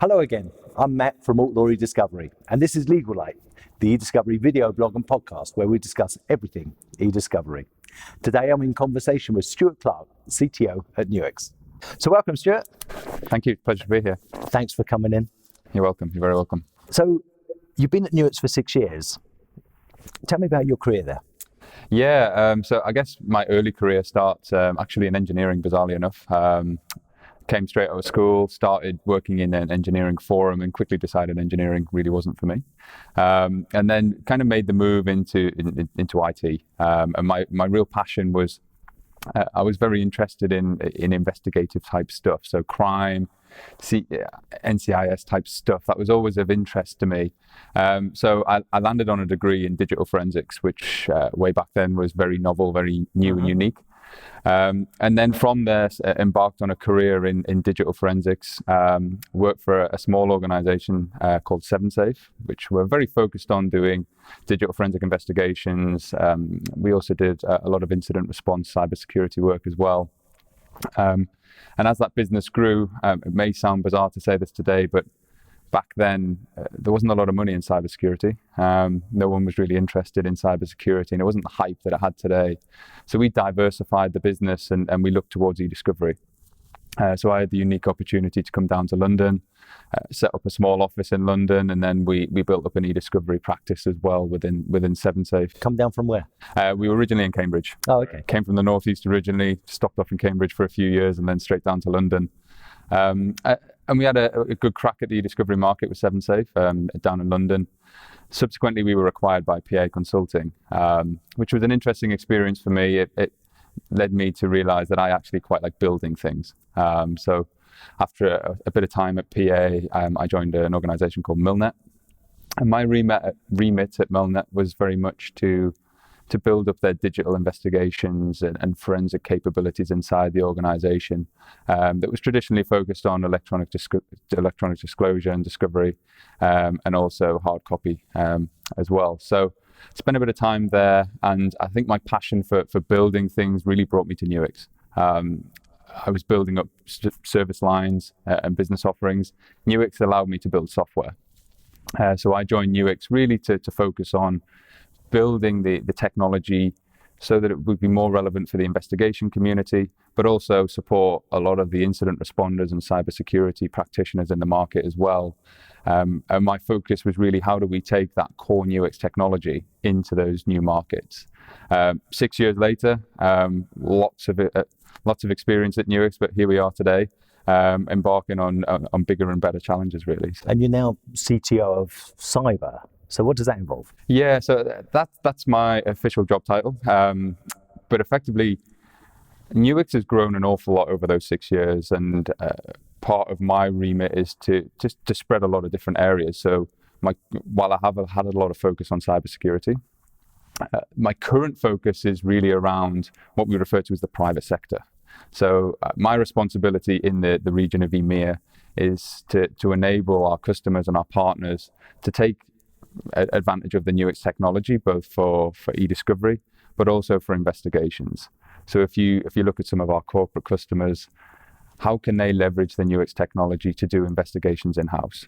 Hello again, I'm Matt from Altlaw eDiscovery, and this is Legal-Lite, the eDiscovery video blog and podcast where we discuss everything eDiscovery. Today I'm in conversation with Stuart Clarke, CTO at Nuix. So welcome, Stuart. Thank you, pleasure to be here. Thanks for coming in. You're welcome, you're very welcome. So you've been at Nuix for 6 years. Tell me about your career there. Yeah, so I guess my early career starts actually in engineering, bizarrely enough. Came straight out of school, started working in an engineering forum and quickly decided engineering really wasn't for me. And then kind of made the move into IT. And my real passion was, I was very interested in investigative type stuff. So crime, NCIS type stuff, that was always of interest to me. So I landed on a degree in digital forensics, which way back then was very novel, very new and unique. And then from there, embarked on a career in digital forensics, worked for a small organization called SevenSafe, which were very focused on doing digital forensic investigations. We also did a lot of incident response, cybersecurity work as well. And as that business grew, it may sound bizarre to say this today, but back then, there wasn't a lot of money in cybersecurity. No one was really interested in cybersecurity, and it wasn't the hype that it had today. So we diversified the business and we looked towards eDiscovery. So I had the unique opportunity to come down to London, set up a small office in London, and then we built up an eDiscovery practice as well within SevenSafe. Come down from where? We were originally in Cambridge. Oh, okay. Came from the northeast originally, stopped off in Cambridge for a few years, and then straight down to London. And we had a good crack at the eDiscovery market with SevenSafe down in London. Subsequently, we were acquired by PA Consulting, which was an interesting experience for me. It led me to realize that I actually quite like building things. So after a bit of time at PA, I joined an organization called Milnet. And my remit at Milnet was very much to build up their digital investigations and forensic capabilities inside the organization that was traditionally focused on electronic disclosure and discovery, and also hard copy as well. So spent a bit of time there, and I think my passion for building things really brought me to Nuix. I was building up service lines and business offerings. Nuix allowed me to build software. So I joined Nuix really to focus on building the technology so that it would be more relevant for the investigation community, but also support a lot of the incident responders and cybersecurity practitioners in the market as well. And my focus was really, how do we take that core Nuix technology into those new markets? 6 years later, lots of experience at Nuix, but here we are today, embarking on bigger and better challenges, really. And you're now CTO of cyber. So what does that involve? Yeah, so that's my official job title. But effectively, Nuix has grown an awful lot over those 6 years, and part of my remit is to spread a lot of different areas. So while I have had a lot of focus on cybersecurity, my current focus is really around what we refer to as the private sector. So my responsibility in the region of EMEA is to enable our customers and our partners to take advantage of the Nuix technology, both for eDiscovery, but also for investigations. So if you look at some of our corporate customers, how can they leverage the Nuix technology to do investigations in-house?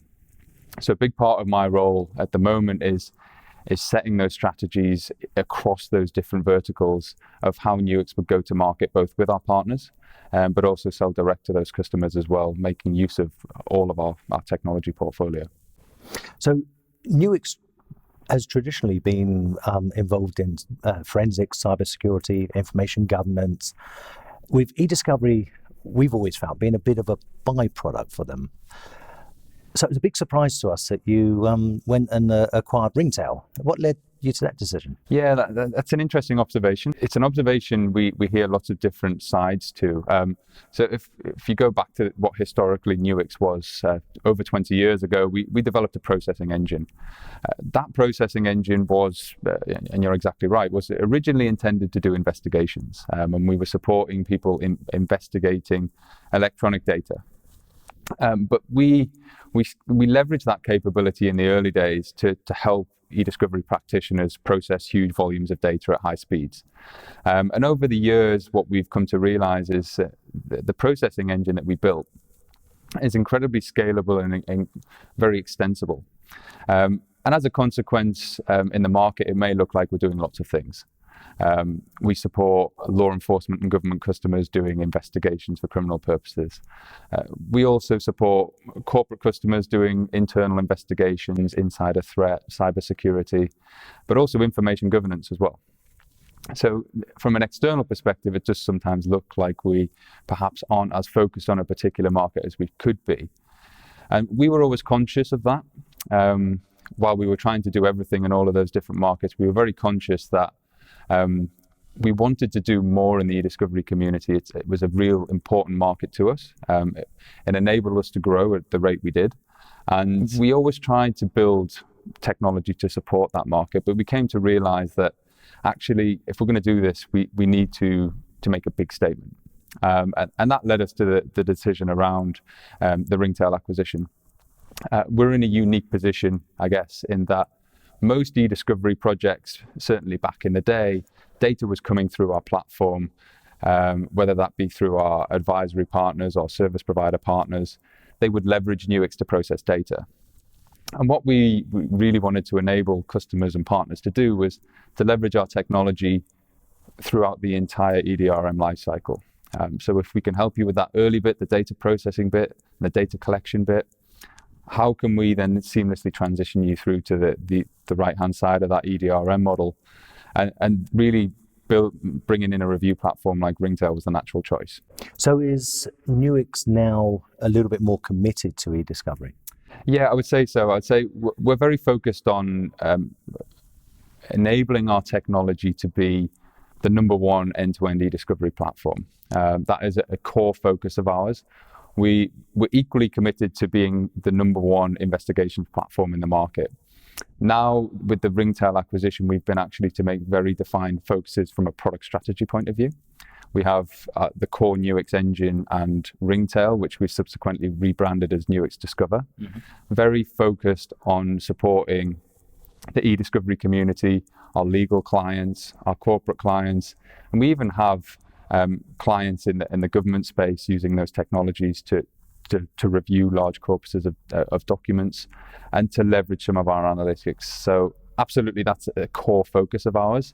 So a big part of my role at the moment is setting those strategies across those different verticals of how Nuix would go to market, both with our partners, but also sell direct to those customers as well, making use of all of our technology portfolio. So Nuix has traditionally been involved in forensics, cybersecurity, information governance. With eDiscovery, we've always found being a bit of a byproduct for them. So it was a big surprise to us that you went and acquired Ringtail. What led you to that decision? Yeah, that's an interesting observation. It's an observation we hear lots of different sides to. So if you go back to what historically Nuix was, over 20 years ago, we developed a processing engine. That processing engine was, and you're exactly right, was originally intended to do investigations. And we were supporting people in investigating electronic data. But we leveraged that capability in the early days to help eDiscovery practitioners process huge volumes of data at high speeds. And over the years, what we've come to realize is the processing engine that we built is incredibly scalable and very extensible. And as a consequence, in the market, it may look like we're doing lots of things. We support law enforcement and government customers doing investigations for criminal purposes. We also support corporate customers doing internal investigations, insider threat, cybersecurity, but also information governance as well. So from an external perspective, it does sometimes look like we perhaps aren't as focused on a particular market as we could be. And we were always conscious of that. While we were trying to do everything in all of those different markets, we were very conscious that we wanted to do more in the eDiscovery community. It was a real important market to us. It enabled us to grow at the rate we did. And we always tried to build technology to support that market, but we came to realize that actually, if we're going to do this, we need to make a big statement. And that led us to the decision around the Ringtail acquisition. We're in a unique position, I guess, in that most eDiscovery projects, certainly back in the day, data was coming through our platform, whether that be through our advisory partners or service provider partners. They would leverage Nuix to process data. And what we really wanted to enable customers and partners to do was to leverage our technology throughout the entire EDRM lifecycle. So if we can help you with that early bit, the data processing bit, the data collection bit, how can we then seamlessly transition you through to the right-hand side of that EDRM model, and really bringing in a review platform like Ringtail was the natural choice. So is Newix now a little bit more committed to eDiscovery? Yeah, I would say so. I'd say we're very focused on enabling our technology to be the number one end-to-end eDiscovery platform. That is a core focus of ours. We're equally committed to being the number one investigations platform in the market. Now, with the Ringtail acquisition, we've been actually to make very defined focuses from a product strategy point of view. We have the core Nuix engine and Ringtail, which we subsequently rebranded as Nuix Discover, very focused on supporting the eDiscovery community, our legal clients, our corporate clients, and we even have clients in the government space using those technologies to review large corpuses of documents and to leverage some of our analytics. So absolutely, that's a core focus of ours.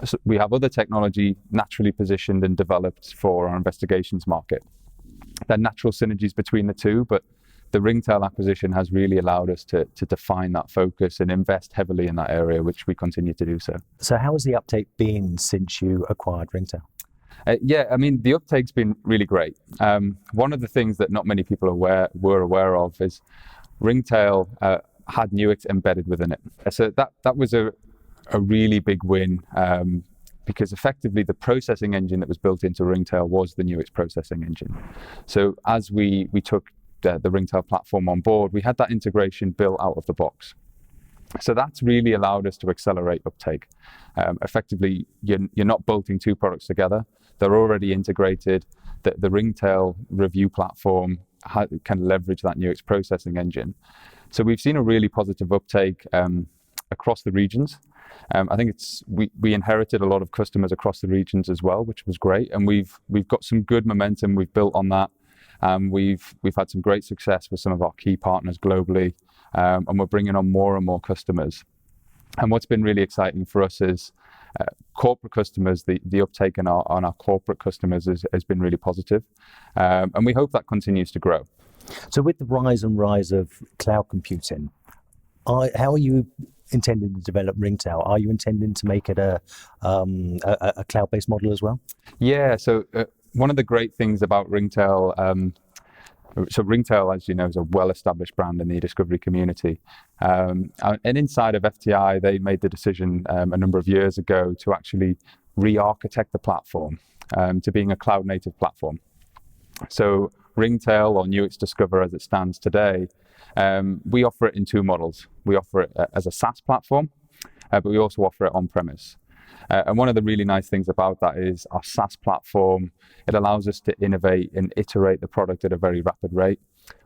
So we have other technology naturally positioned and developed for our investigations market. There are natural synergies between the two, but the Ringtail acquisition has really allowed us to define that focus and invest heavily in that area, which we continue to do so. So how has the uptake been since you acquired Ringtail? Yeah, I mean, the uptake's been really great. One of the things that not many people were aware of is Ringtail had Nuix embedded within it. So that was a really big win, because effectively the processing engine that was built into Ringtail was the Nuix processing engine. So as we took the Ringtail platform on board, we had that integration built out of the box. So that's really allowed us to accelerate uptake. Effectively, you're not bolting two products together. They're already integrated. The Ringtail review platform can leverage that Nuix processing engine. So we've seen a really positive uptake across the regions. I think we inherited a lot of customers across the regions as well, which was great, and we've got some good momentum. We've built on that. We've had some great success with some of our key partners globally, and we're bringing on more and more customers. And what's been really exciting for us is corporate customers. The uptake on our corporate customers has been really positive, and we hope that continues to grow. So with the rise of cloud computing, how are you intending to develop Ringtail? Are you intending to make it a cloud-based model as well? Yeah, so one of the great things about Ringtail, so Ringtail, as you know, is a well-established brand in the eDiscovery community. And inside of FTI, they made the decision a number of years ago to actually re-architect the platform to being a cloud-native platform. So Ringtail, or Nuix Discover as it stands today, we offer it in two models. We offer it as a SaaS platform, but we also offer it on-premise. And one of the really nice things about that is our SaaS platform, it allows us to innovate and iterate the product at a very rapid rate.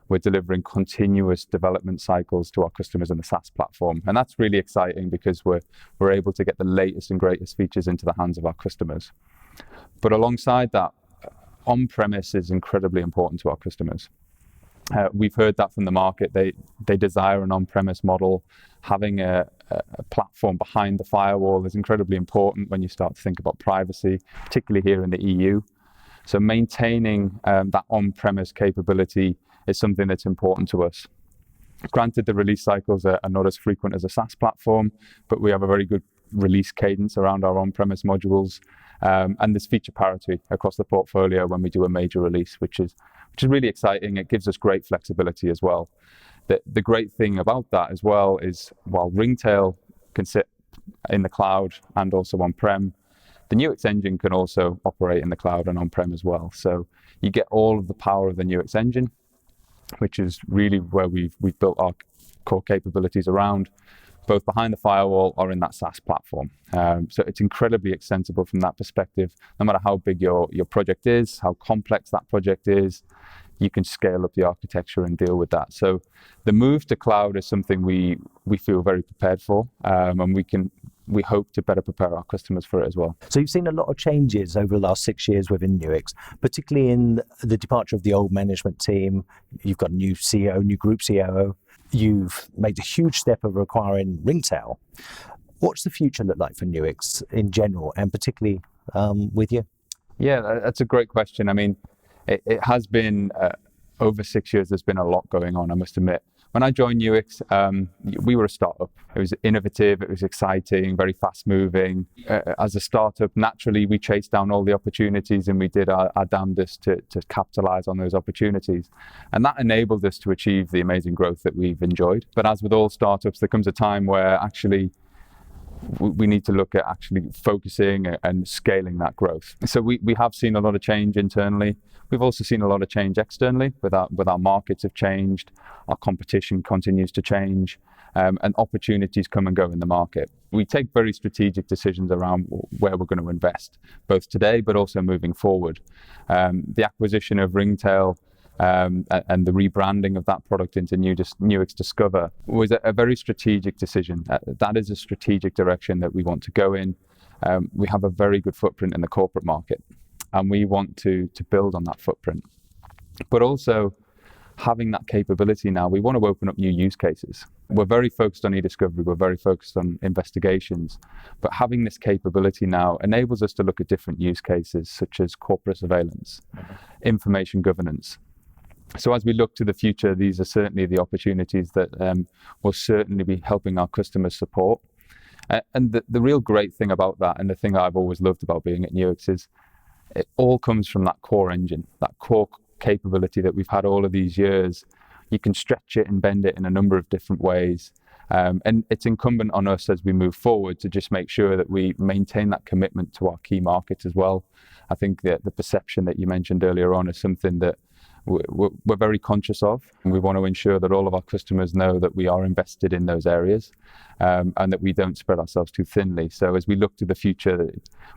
We're delivering continuous development cycles to our customers in the SaaS platform. And that's really exciting because we're able to get the latest and greatest features into the hands of our customers. But alongside that, on-premise is incredibly important to our customers. We've heard that from the market. They desire an on-premise model. Having a platform behind the firewall is incredibly important when you start to think about privacy, particularly here in the EU. So maintaining that on-premise capability is something that's important to us. Granted, the release cycles are not as frequent as a SaaS platform, but we have a very good release cadence around our on-premise modules, and there's feature parity across the portfolio when we do a major release, which is really exciting. It gives us great flexibility as well. The great thing about that as well is while Ringtail can sit in the cloud and also on-prem, the Nuix engine can also operate in the cloud and on-prem as well. So you get all of the power of the Nuix engine, which is really where we've built our core capabilities around, both behind the firewall or in that SaaS platform. So it's incredibly extensible from that perspective. No matter how big your project is, how complex that project is, you can scale up the architecture and deal with that. So the move to cloud is something we feel very prepared for, and we hope to better prepare our customers for it as well. So you've seen a lot of changes over the last 6 years within Nuix, particularly in the departure of the old management team. You've got a new CEO, new group COO. You've made a huge step of acquiring Ringtail. What's the future look like for Nuix in general, and particularly with you? Yeah, that's a great question. I mean, it has been over 6 years, there's been a lot going on, I must admit. When I joined Nuix, we were a startup. It was innovative, it was exciting, very fast moving. As a startup, naturally, we chased down all the opportunities and we did our damnedest to capitalize on those opportunities. And that enabled us to achieve the amazing growth that we've enjoyed. But as with all startups, there comes a time where actually we need to look at actually focusing and scaling that growth. So we have seen a lot of change internally. We've also seen a lot of change externally with our markets have changed, our competition continues to change, and opportunities come and go in the market. We take very strategic decisions around where we're going to invest, both today but also moving forward. The acquisition of Ringtail and the rebranding of that product into Nuix Discover was a very strategic decision. That is a strategic direction that we want to go in. We have a very good footprint in the corporate market, and we want to build on that footprint. But also, having that capability now, we want to open up new use cases. We're very focused on eDiscovery, we're very focused on investigations, but having this capability now enables us to look at different use cases such as corporate surveillance, information governance. So as we look to the future, these are certainly the opportunities that will certainly be helping our customers support. And the real great thing about that, and the thing that I've always loved about being at Nuix, is it all comes from that core engine, that core capability that we've had all of these years. You can stretch it and bend it in a number of different ways. And it's incumbent on us as we move forward to just make sure that we maintain that commitment to our key markets as well. I think that the perception that you mentioned earlier on is something that we're very conscious of, and we want to ensure that all of our customers know that we are invested in those areas, and that we don't spread ourselves too thinly. So as we look to the future,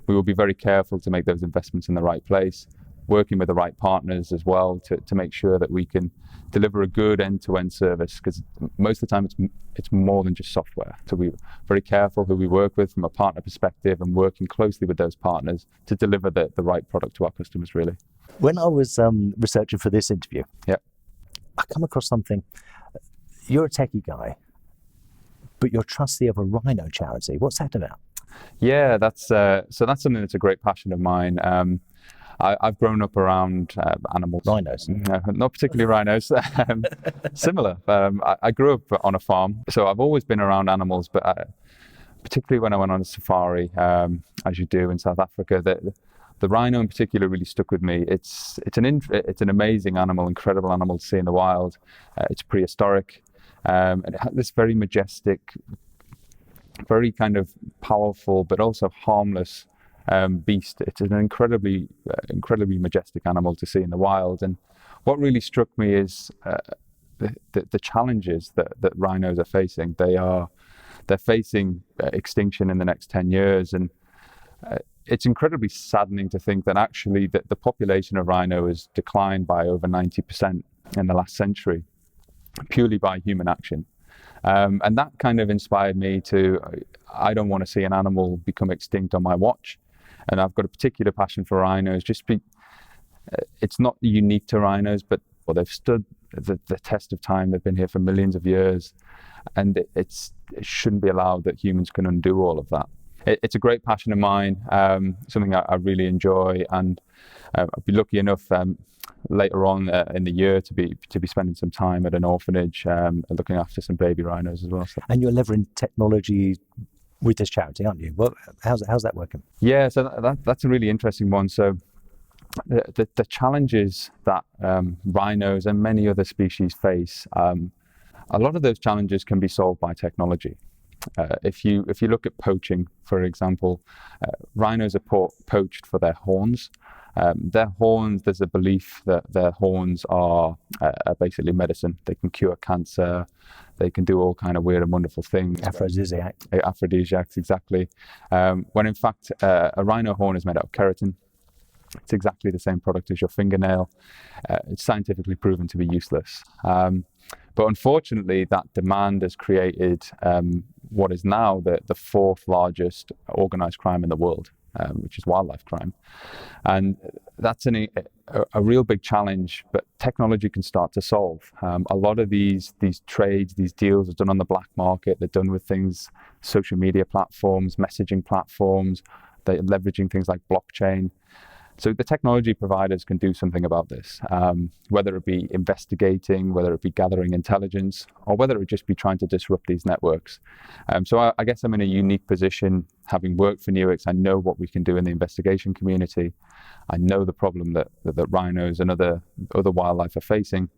we will be very careful to make those investments in the right place, working with the right partners as well to make sure that we can deliver a good end-to-end service, because most of the time it's more than just software. So we're very careful who we work with from a partner perspective and working closely with those partners to deliver the right product to our customers, really. When I was researching for this interview, Yeah. I come across something. You're a techie guy, but you're trustee of a rhino charity. What's that about? Yeah, that's something that's a great passion of mine. I've grown up around animals. Rhinos? Not particularly rhinos. Similar. I grew up on a farm, so I've always been around animals, but particularly when I went on a safari, as you do in South Africa, the rhino in particular really stuck with me. It's an amazing animal, incredible animal to see in the wild. It's prehistoric, and it has this very majestic, very kind of powerful, but also harmless beast. It's an incredibly majestic animal to see in the wild. And what really struck me is the challenges that rhinos are facing. They're facing extinction in the next 10 years, and it's incredibly saddening to think that actually the population of rhino has declined by over 90% in the last century, purely by human action. And that kind of inspired me I don't want to see an animal become extinct on my watch. And I've got a particular passion for rhinos. It's not unique to rhinos, but they've stood the test of time. They've been here for millions of years, and it shouldn't be allowed that humans can undo all of that. It's a great passion of mine, something I really enjoy, and I'll be lucky enough later on in the year to be spending some time at an orphanage looking after some baby rhinos as well. So. And you're leveraging technology with this charity, aren't you? Well, how's that working? Yeah, so that's a really interesting one. So the challenges that rhinos and many other species face, a lot of those challenges can be solved by technology. If you look at poaching, for example, rhinos are poached for their horns. Their horns, there's a belief that their horns are basically medicine. They can cure cancer. They can do all kind of weird and wonderful things. Aphrodisiacs, exactly. When in fact, a rhino horn is made out of keratin. It's exactly the same product as your fingernail. It's scientifically proven to be useless. But unfortunately, that demand has created what is now the fourth largest organized crime in the world, which is wildlife crime. And that's a real big challenge, but technology can start to solve. A lot of these trades, these deals are done on the black market. They're done with things, social media platforms, messaging platforms. They're leveraging things like blockchain. So the technology providers can do something about this, whether it be investigating, whether it be gathering intelligence, or whether it just be trying to disrupt these networks. So I guess I'm in a unique position, having worked for Nuix. I know what we can do in the investigation community. I know the problem that rhinos and other wildlife are facing.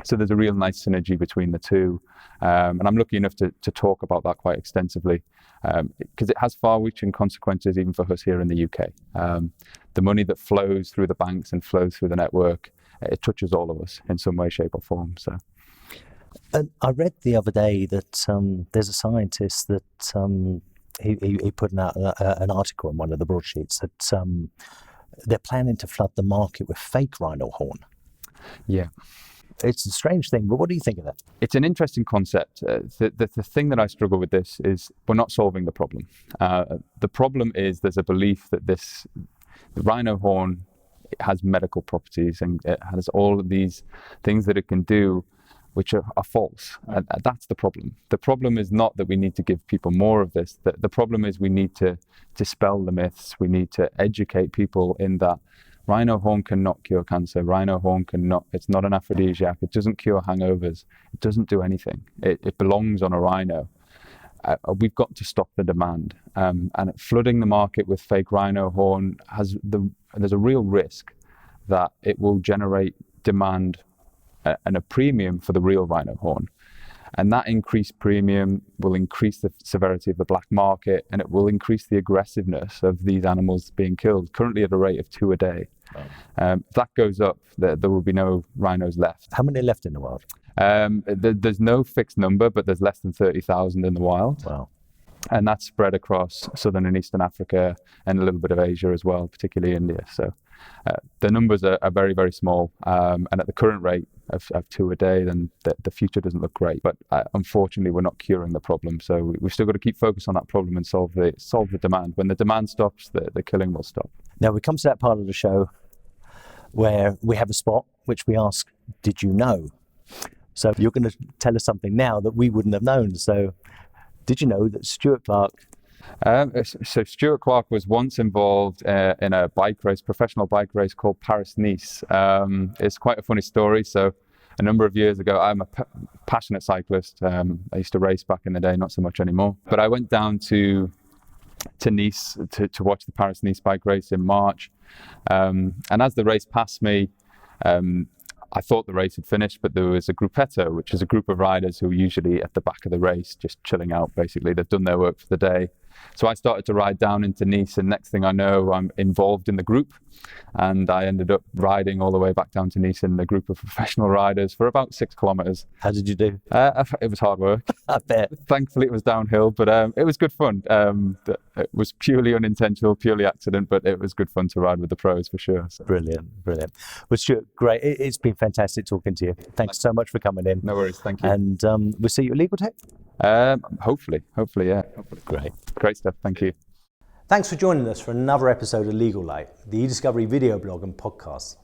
So there's a real nice synergy between the two. And I'm lucky enough to talk about that quite extensively, because it has far-reaching consequences even for us here in the UK. The money that flows through the banks and flows through the network, it touches all of us in some way, shape or form. So, and I read the other day that there's a scientist that he put out an article in one of the broadsheets that they're planning to flood the market with fake rhino horn. Yeah. It's a strange thing, but what do you think of that? It's an interesting concept. The thing that I struggle with this is we're not solving the problem. The problem is there's a belief that the rhino horn has medical properties and it has all of these things that it can do which are false. And that's the problem. The problem is not that we need to give people more of this. The problem is we need to dispel the myths. We need to educate people in that rhino horn cannot cure cancer. Rhino horn it's not an aphrodisiac. It doesn't cure hangovers. It doesn't do anything. It belongs on a rhino. We've got to stop the demand. And flooding the market with fake rhino horn there's a real risk that it will generate demand and a premium for the real rhino horn. And that increased premium will increase the severity of the black market, and it will increase the aggressiveness of these animals being killed, currently at a rate of 2 a day. Wow. If that goes up, there will be no rhinos left. How many are left in the wild? There's no fixed number, but there's less than 30,000 in the wild. Wow. And that's spread across southern and eastern Africa and a little bit of Asia as well, particularly India. So the numbers are very, very small. And at the current rate of 2 a day, then the future doesn't look great. But unfortunately, we're not curing the problem. So we've still got to keep focused on that problem and solve the demand. When the demand stops, the killing will stop. Now we come to that part of the show where we have a spot which we ask, did you know? So you're going to tell us something now that we wouldn't have known. So did you know that Stuart Clarke? So Stuart Clarke was once involved in a professional bike race called Paris-Nice. It's quite a funny story. So a number of years ago, I'm a passionate cyclist. I used to race back in the day, not so much anymore. But I went down to Nice to watch the Paris-Nice bike race in March. And as the race passed me, I thought the race had finished, but there was a gruppetto, which is a group of riders who are usually at the back of the race, just chilling out, basically. They've done their work for the day. So I started to ride down into Nice, and next thing I know, I'm involved in the group. And I ended up riding all the way back down to Nice in a group of professional riders for about 6 kilometers. How did you do? It was hard work. I bet. Thankfully, it was downhill, but it was good fun. It was purely unintentional, purely accident, but it was good fun to ride with the pros for sure. So. Brilliant. Well, Stuart, great. It's been fantastic talking to you. Thanks so much for coming in. No worries, thank you. And we'll see you at Legal Tech? Hopefully, yeah. Great. Great stuff, thank you. Thanks for joining us for another episode of Legal-Lite, the eDiscovery video blog and podcast.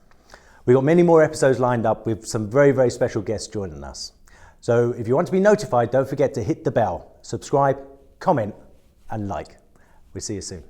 We've got many more episodes lined up with some very, very special guests joining us. So if you want to be notified, don't forget to hit the bell, subscribe, comment, and like. We'll see you soon.